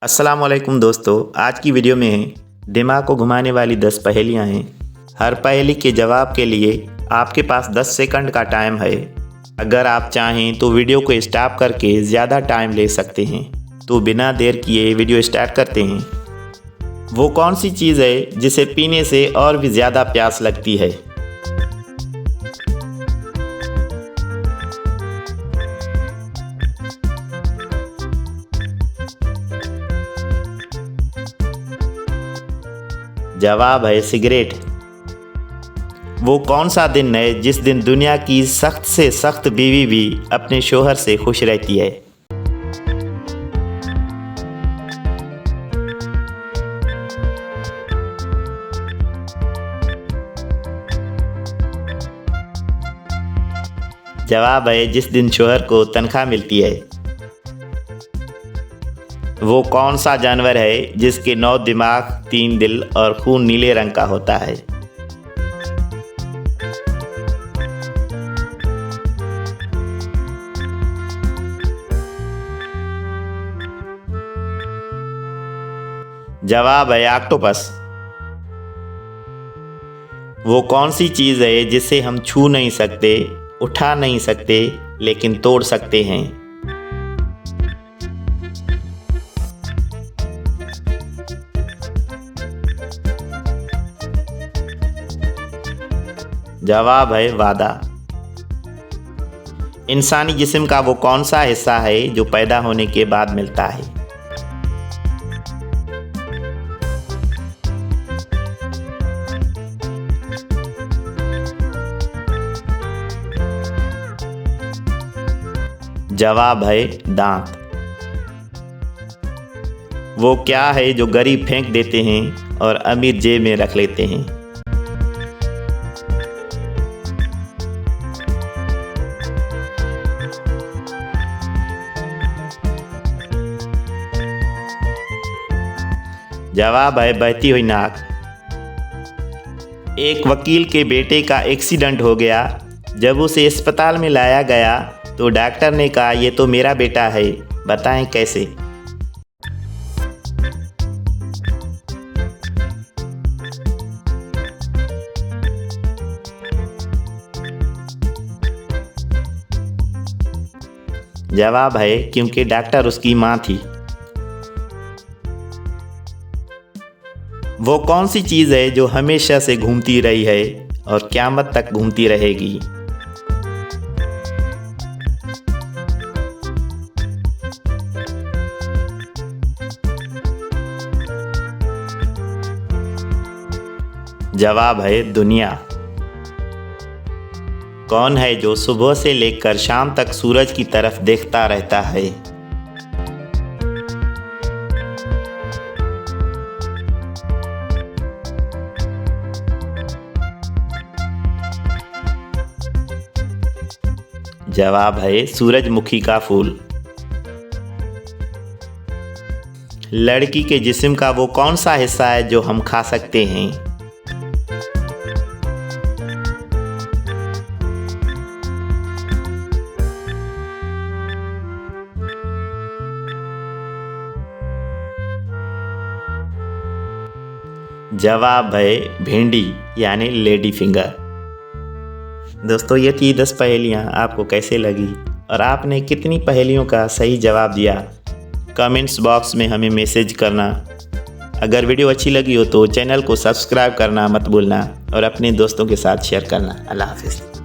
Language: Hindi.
अस्सलाम वालेकुम दोस्तों, आज की वीडियो में दिमाग को घुमाने वाली 10 पहेलियाँ हैं। हर पहेली के जवाब के लिए आपके पास 10 सेकंड का टाइम है। अगर आप चाहें तो वीडियो को स्टॉप करके ज़्यादा टाइम ले सकते हैं। तो बिना देर किए वीडियो स्टार्ट करते हैं। वो कौन सी चीज़ है जिसे पीने से और भी ज़्यादा प्यास लगती है? जवाब है सिगरेट। वो कौन सा दिन है जिस दिन दुनिया की सख्त से सख्त बीवी भी अपने शोहर से खुश रहती है? जवाब है जिस दिन शोहर को तनख्वाह मिलती है। वो कौन सा जानवर है जिसके 9 दिमाग, 3 दिल और खून नीले रंग का होता है? जवाब है ऑक्टोपस। वो कौन सी चीज़ है जिसे हम छू नहीं सकते, उठा नहीं सकते, लेकिन तोड़ सकते हैं? जवाब है वादा। इंसानी जिस्म का वो कौन सा हिस्सा है जो पैदा होने के बाद मिलता है? जवाब है दांत। वो क्या है जो गरीब फेंक देते हैं और अमीर जेब में रख लेते हैं? जवाब है बहती हुई नाक। एक वकील के बेटे का एक्सीडेंट हो गया। जब उसे अस्पताल में लाया गया तो डॉक्टर ने कहा, ये तो मेरा बेटा है, बताएं कैसे? जवाब है क्योंकि डॉक्टर उसकी मां थी। वो कौन सी चीज़ है जो हमेशा से घूमती रही है और क़यामत तक घूमती रहेगी? जवाब है दुनिया। कौन है जो सुबह से लेकर शाम तक सूरज की तरफ देखता रहता है? जवाब है सूरजमुखी का फूल। लड़की के जिस्म का वो कौन सा हिस्सा है जो हम खा सकते हैं? जवाब है भिंडी यानी लेडी फिंगर। दोस्तों, ये थी 10 पहेलियाँ। आपको कैसे लगी और आपने कितनी पहेलियों का सही जवाब दिया? कमेंट्स बॉक्स में हमें मैसेज करना। अगर वीडियो अच्छी लगी हो तो चैनल को सब्सक्राइब करना मत भूलना और अपने दोस्तों के साथ शेयर करना। अल्लाह हाफिज़।